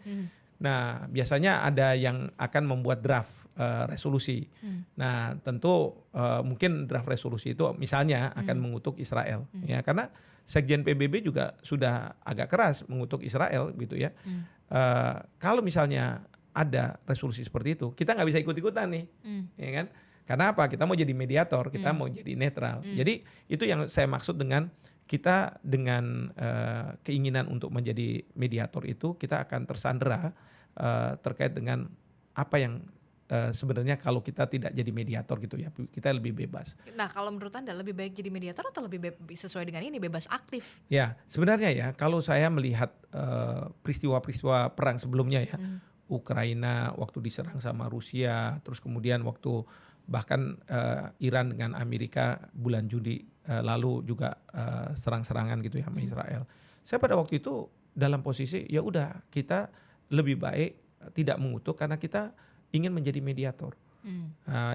Nah, biasanya ada yang akan membuat draft resolusi. Nah, tentu mungkin draft resolusi itu misalnya akan mengutuk Israel, ya, karena Sekjen PBB juga sudah agak keras mengutuk Israel, gitu ya. Kalau misalnya ada resolusi seperti itu, kita nggak bisa ikut-ikutan nih, ya kan? Karena apa? Kita mau jadi mediator, kita mau jadi netral. Jadi itu yang saya maksud dengan kita dengan keinginan untuk menjadi mediator itu, kita akan tersandera terkait dengan apa yang sebenarnya kalau kita tidak jadi mediator gitu ya, kita lebih bebas. Nah, kalau menurut Anda lebih baik jadi mediator atau lebih sesuai dengan ini bebas aktif? Ya, sebenarnya ya kalau saya melihat peristiwa-peristiwa perang sebelumnya ya, Ukraina waktu diserang sama Rusia, terus kemudian waktu bahkan Iran dengan Amerika bulan Juni lalu juga serang-serangan gitu ya sama Israel. Saya pada waktu itu dalam posisi ya udah kita lebih baik tidak mengutuk karena kita ingin menjadi mediator.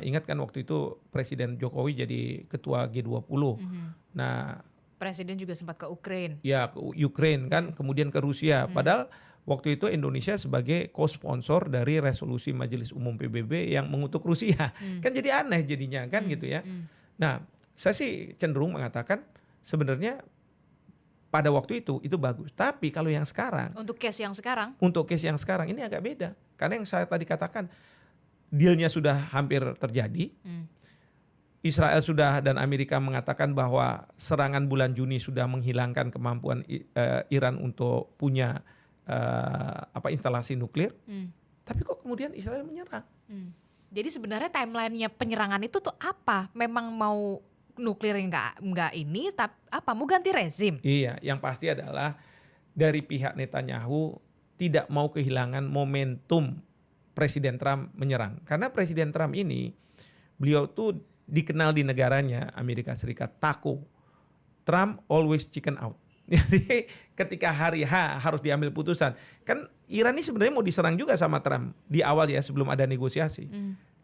Ingat kan waktu itu Presiden Jokowi jadi ketua G20. Nah, Presiden juga sempat ke Ukraina. Ya, ke Ukraina kan, kemudian ke Rusia. Padahal waktu itu Indonesia sebagai co-sponsor dari resolusi Majelis Umum PBB yang mengutuk Rusia. Kan jadi aneh jadinya kan gitu ya. Nah, saya sih cenderung mengatakan sebenarnya pada waktu itu bagus. Tapi kalau yang sekarang, untuk case yang sekarang ini agak beda. Karena yang saya tadi katakan, dealnya sudah hampir terjadi. Israel sudah dan Amerika mengatakan bahwa serangan bulan Juni sudah menghilangkan kemampuan Iran untuk punya instalasi nuklir. Tapi kok kemudian Israel menyerang? Jadi sebenarnya timelinenya penyerangan itu tuh apa? Memang mau nuklir enggak ini, tapi apa? Mau ganti rezim? Iya, yang pasti adalah dari pihak Netanyahu tidak mau kehilangan momentum Presiden Trump menyerang. Karena Presiden Trump ini, beliau tuh dikenal di negaranya Amerika Serikat takut. Trump always chicken out. Jadi ketika hari H harus diambil putusan. Kan Iran ini sebenarnya mau diserang juga sama Trump di awal ya sebelum ada negosiasi.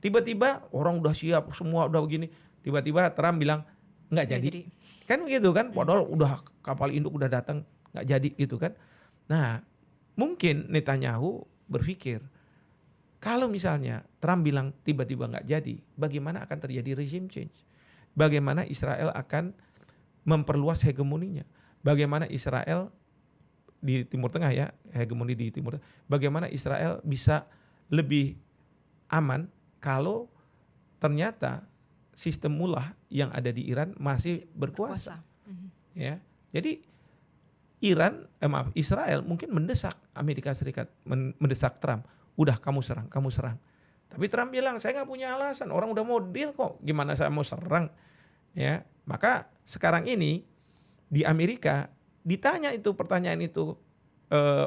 Tiba-tiba orang udah siap semua udah begini. Tiba-tiba Trump bilang nggak jadi. Kan begitu kan. Padahal udah kapal induk udah datang nggak jadi gitu kan. Nah mungkin Netanyahu berpikir kalau misalnya Trump bilang tiba-tiba nggak jadi, bagaimana akan terjadi regime change? Bagaimana Israel akan memperluas hegemoninya? Bagaimana Israel di Timur Tengah ya, hegemoni di Timur Tengah. Bagaimana Israel bisa lebih aman kalau ternyata sistem mullah yang ada di Iran masih berkuasa. Ya, jadi Israel mungkin mendesak Amerika Serikat, mendesak Trump, udah kamu serang. Tapi Trump bilang saya nggak punya alasan, orang udah mau deal kok, gimana saya mau serang? Ya, maka sekarang ini di Amerika ditanya itu pertanyaan itu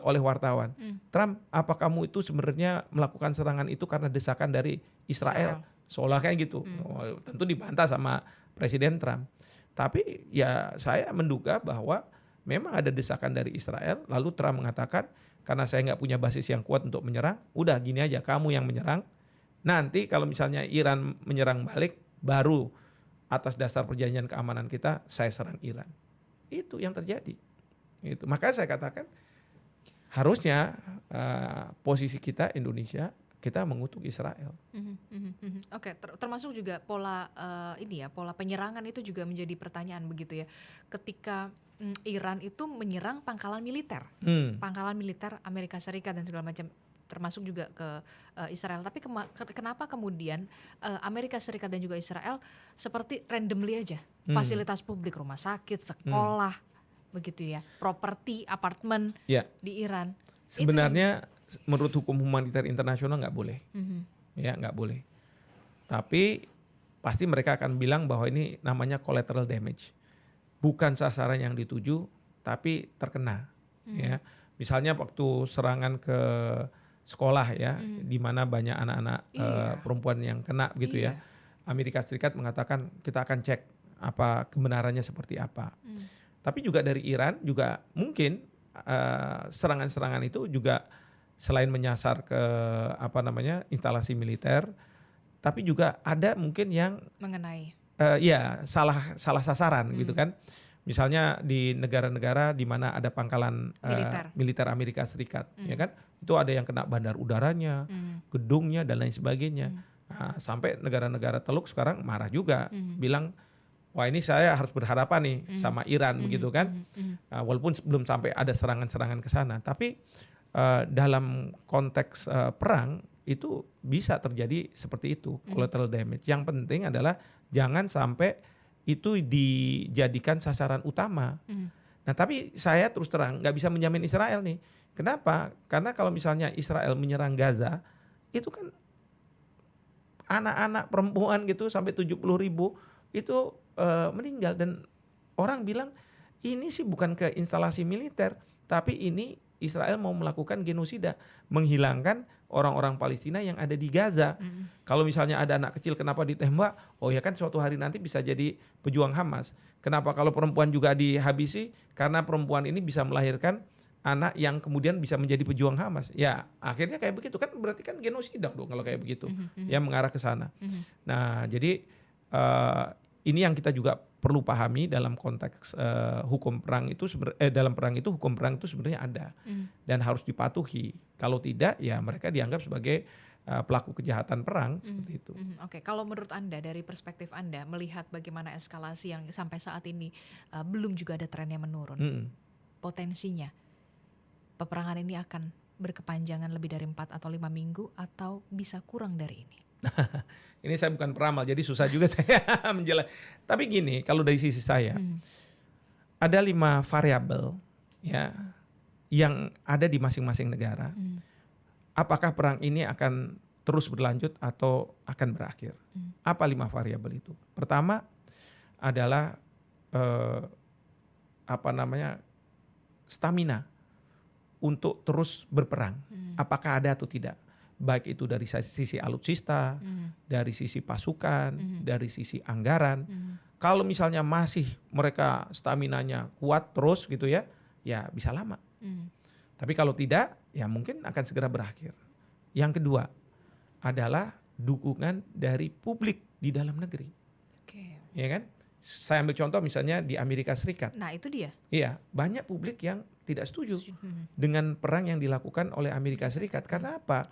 oleh wartawan, Trump, apa kamu itu sebenarnya melakukan serangan itu karena desakan dari Israel? Seolah kayak gitu. Tentu dibantah sama Presiden Trump. Tapi ya saya menduga bahwa memang ada desakan dari Israel, lalu Trump mengatakan karena saya nggak punya basis yang kuat untuk menyerang, udah gini aja kamu yang menyerang. Nanti kalau misalnya Iran menyerang balik, baru atas dasar perjanjian keamanan kita saya serang Iran. Itu yang terjadi. Itu. Makanya saya katakan harusnya posisi kita Indonesia kita mengutuk Israel. Oke, termasuk juga pola pola penyerangan itu juga menjadi pertanyaan begitu ya. Ketika Iran itu menyerang pangkalan militer Amerika Serikat dan segala macam, termasuk juga ke Israel. Tapi kenapa kemudian Amerika Serikat dan juga Israel seperti randomly aja fasilitas publik, rumah sakit, sekolah, begitu ya, properti, apartemen di Iran. Sebenarnya menurut hukum humaniter internasional nggak boleh, ya nggak boleh. Tapi pasti mereka akan bilang bahwa ini namanya collateral damage, bukan sasaran yang dituju, tapi terkena. Ya, misalnya waktu serangan ke sekolah ya, di mana banyak anak-anak perempuan yang kena gitu ya. Amerika Serikat mengatakan kita akan cek apa kebenarannya seperti apa. Tapi juga dari Iran juga mungkin serangan-serangan itu juga selain menyasar ke instalasi militer, tapi juga ada mungkin yang mengenai ya salah sasaran gitu kan. Misalnya di negara-negara di mana ada pangkalan militer Amerika Serikat, ya kan, itu ada yang kena bandar udaranya, gedungnya dan lain sebagainya. Nah, sampai negara-negara Teluk sekarang marah juga, bilang, wah ini saya harus berhadapan nih sama Iran begitu kan. Walaupun belum sampai ada serangan-serangan ke sana, tapi dalam konteks perang itu bisa terjadi seperti itu, collateral damage. Yang penting adalah jangan sampai itu dijadikan sasaran utama. Nah tapi saya terus terang nggak bisa menjamin Israel nih. Kenapa? Karena kalau misalnya Israel menyerang Gaza, itu kan anak-anak perempuan gitu sampai 70.000 itu meninggal. Dan orang bilang ini sih bukan ke instalasi militer, tapi ini Israel mau melakukan genosida, menghilangkan orang-orang Palestina yang ada di Gaza. Kalau misalnya ada anak kecil kenapa ditembak? Oh ya kan suatu hari nanti bisa jadi pejuang Hamas. Kenapa kalau perempuan juga dihabisi? Karena perempuan ini bisa melahirkan anak yang kemudian bisa menjadi pejuang Hamas. Ya akhirnya kayak begitu kan, berarti kan genosida dong kalau kayak begitu. Ya mengarah ke sana. Nah jadi ini yang kita juga perlu pahami dalam konteks hukum perang itu dalam perang itu hukum perang itu sebenarnya ada dan harus dipatuhi. Kalau tidak ya mereka dianggap sebagai pelaku kejahatan perang seperti itu. Oke, kalau menurut Anda dari perspektif Anda melihat bagaimana eskalasi yang sampai saat ini belum juga ada trennya menurun. Potensinya peperangan ini akan berkepanjangan lebih dari 4 atau 5 minggu atau bisa kurang dari ini? Ini saya bukan peramal, jadi susah juga saya menjelaskan. Tapi gini, kalau dari sisi saya, ada 5 variabel ya yang ada di masing-masing negara. Apakah perang ini akan terus berlanjut atau akan berakhir? Apa 5 variabel itu? Pertama adalah stamina untuk terus berperang. Apakah ada atau tidak? Baik itu dari sisi alutsista, dari sisi pasukan, dari sisi anggaran. Kalau misalnya masih mereka staminanya kuat terus gitu ya, ya bisa lama. Tapi kalau tidak, ya mungkin akan segera berakhir. Yang kedua adalah dukungan dari publik di dalam negeri. Ya kan? Saya ambil contoh misalnya di Amerika Serikat. Nah itu dia. Iya, banyak publik yang tidak setuju dengan perang yang dilakukan oleh Amerika Serikat. Karena apa?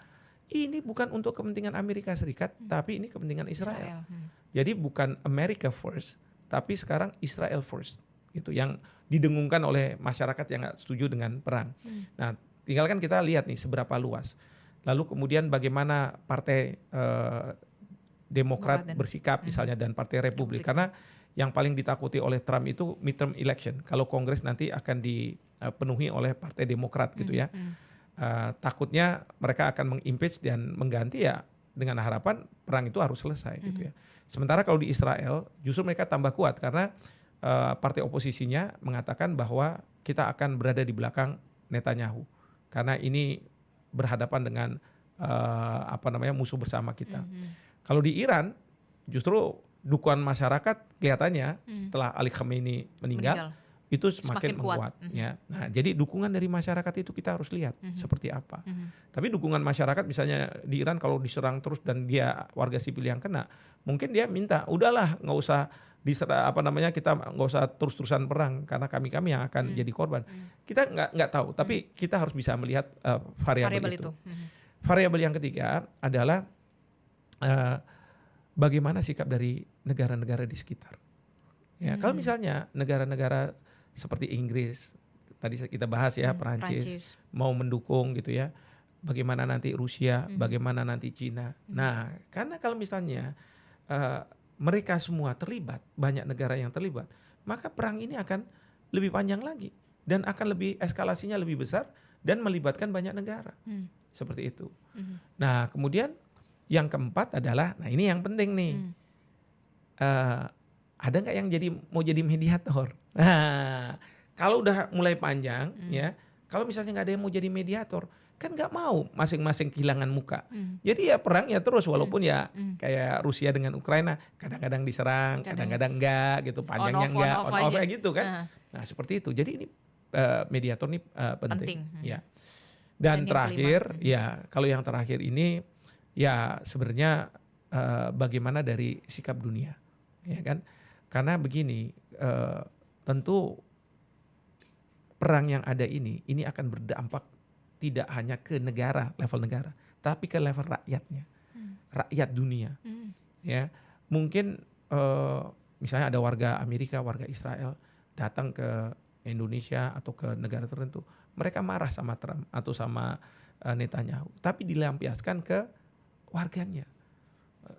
Ini bukan untuk kepentingan Amerika Serikat, tapi ini kepentingan Israel. Jadi bukan America first, tapi sekarang Israel first. Gitu, yang didengungkan oleh masyarakat yang nggak setuju dengan perang. Nah, tinggalkan kita lihat nih seberapa luas. Lalu kemudian bagaimana Partai Demokrat bersikap misalnya dan Partai Republik. Karena yang paling ditakuti oleh Trump itu midterm election. Kalau Kongres nanti akan dipenuhi oleh Partai Demokrat gitu ya. Takutnya mereka akan mengimpeach dan mengganti ya dengan harapan perang itu harus selesai gitu ya. Sementara kalau di Israel justru mereka tambah kuat karena partai oposisinya mengatakan bahwa kita akan berada di belakang Netanyahu karena ini berhadapan dengan musuh bersama kita. Kalau di Iran justru dukungan masyarakat kelihatannya setelah Ali Khamenei meninggal itu semakin kuat. Ya. Nah, jadi dukungan dari masyarakat itu kita harus lihat seperti apa. Tapi dukungan masyarakat misalnya di Iran kalau diserang terus dan dia warga sipil yang kena, mungkin dia minta udahlah nggak usah kita nggak usah terus-terusan perang karena kami yang akan jadi korban. Kita nggak tahu, tapi kita harus bisa melihat variabel itu. Variabel yang ketiga adalah bagaimana sikap dari negara-negara di sekitar. Ya, kalau misalnya negara-negara seperti Inggris, tadi kita bahas ya, Perancis mau mendukung gitu ya. Bagaimana nanti Rusia, bagaimana nanti Cina. Nah, karena kalau misalnya mereka semua terlibat, banyak negara yang terlibat, maka perang ini akan lebih panjang lagi dan akan lebih eskalasinya lebih besar dan melibatkan banyak negara. Seperti itu. Nah, kemudian yang keempat adalah, nah ini yang penting nih. Ada nggak yang mau jadi mediator? Nah, kalau udah mulai panjang ya, kalau misalnya nggak ada yang mau jadi mediator, kan nggak mau masing-masing kehilangan muka. Jadi ya perang ya terus walaupun ya kayak Rusia dengan Ukraina kadang-kadang diserang, kadang-kadang enggak gitu, panjangnya enggak, on off gitu kan. Nah seperti itu. Jadi ini mediator nih penting. Ya. Dan yang terakhir, kelima. ya kalau yang terakhir ini ya sebenarnya bagaimana dari sikap dunia, ya kan? Karena begini, tentu perang yang ada ini akan berdampak tidak hanya ke negara, level negara, tapi ke level rakyatnya, rakyat dunia. Ya, mungkin misalnya ada warga Amerika, warga Israel datang ke Indonesia atau ke negara tertentu, mereka marah sama Trump atau sama Netanyahu, tapi dilampiaskan ke warganya.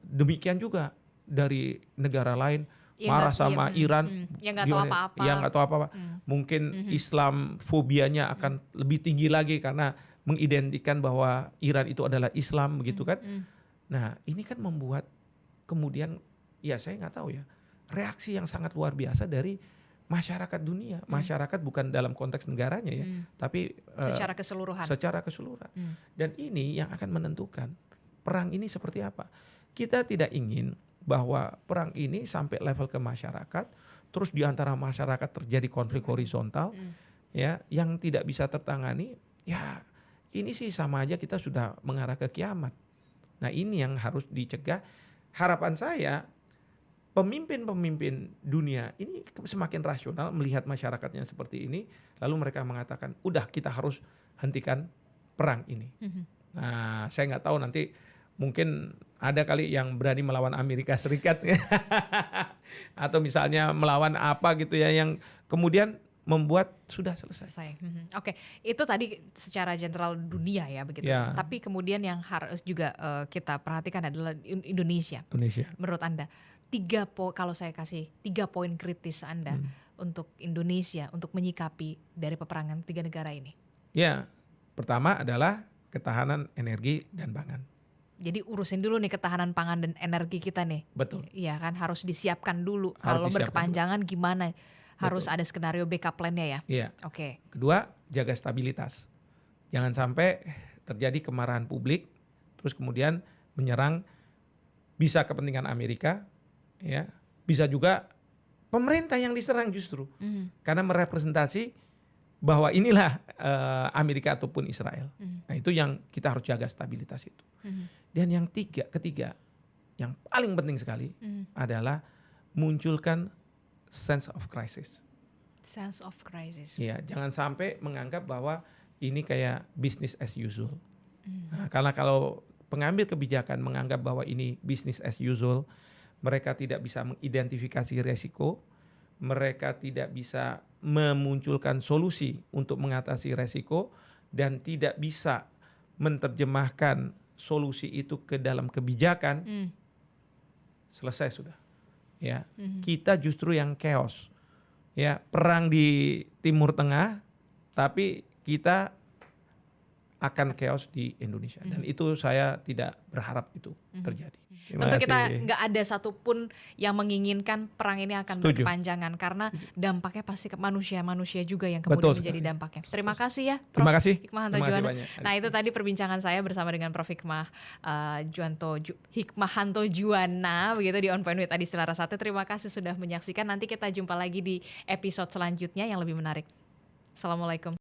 Demikian juga dari negara lain marah sama Iran, yang nggak tahu apa-apa, yang nggak tahu apa-apa. Mungkin Islam fobianya akan lebih tinggi lagi karena mengidentikan bahwa Iran itu adalah Islam, begitu kan? Nah, ini kan membuat kemudian ya saya nggak tahu ya, reaksi yang sangat luar biasa dari masyarakat dunia. Masyarakat bukan dalam konteks negaranya ya, tapi secara keseluruhan. Dan ini yang akan menentukan perang ini seperti apa. Kita tidak ingin bahwa perang ini sampai level ke masyarakat, terus di antara masyarakat terjadi konflik horizontal, ya, yang tidak bisa tertangani. Ya, ini sih sama aja kita sudah mengarah ke kiamat. Nah, ini yang harus dicegah. Harapan saya pemimpin-pemimpin dunia ini semakin rasional melihat masyarakatnya seperti ini, lalu mereka mengatakan, udah kita harus hentikan perang ini. Nah, saya nggak tahu nanti mungkin ada kali yang berani melawan Amerika Serikat atau misalnya melawan apa gitu ya, yang kemudian membuat sudah selesai. Oke, itu tadi secara general dunia ya begitu. Ya. Tapi kemudian yang harus juga kita perhatikan adalah Indonesia. Menurut Anda, kalau saya kasih 3 poin kritis Anda untuk Indonesia untuk menyikapi dari peperangan 3 negara ini. Ya, pertama adalah ketahanan energi dan pangan. Jadi urusin dulu nih ketahanan pangan dan energi kita nih. Betul. Iya kan, harus disiapkan dulu. Kalau berkepanjangan gimana? Harus ada skenario backup plan-nya ya. Iya. Oke. Kedua, jaga stabilitas. Jangan sampai terjadi kemarahan publik, terus kemudian menyerang bisa kepentingan Amerika, ya, bisa juga pemerintah yang diserang justru, karena merepresentasi bahwa inilah Amerika ataupun Israel. Nah, itu yang kita harus jaga stabilitas itu. Dan yang ketiga, yang paling penting sekali adalah munculkan sense of crisis. Sense of crisis. Ya, jangan sampai menganggap bahwa ini kayak business as usual. Nah, karena kalau pengambil kebijakan menganggap bahwa ini business as usual, mereka tidak bisa mengidentifikasi resiko, mereka tidak bisa memunculkan solusi untuk mengatasi resiko, dan tidak bisa menerjemahkan solusi itu ke dalam kebijakan, selesai sudah. Ya, kita justru yang chaos. Ya, perang di Timur Tengah, tapi kita akan chaos di Indonesia, dan itu saya tidak berharap itu terjadi. Tentu kita nggak ada satupun yang menginginkan perang ini akan berkepanjangan, karena dampaknya pasti ke manusia juga yang kemudian menjadi dampaknya. Terima kasih ya, Prof. Terima kasih. Hikmahanto Juwana. Nah, itu tadi perbincangan saya bersama dengan Prof. Hikmahanto Juwana begitu di On Point with Adistila Rasati. Terima kasih sudah menyaksikan. Nanti kita jumpa lagi di episode selanjutnya yang lebih menarik. Assalamualaikum.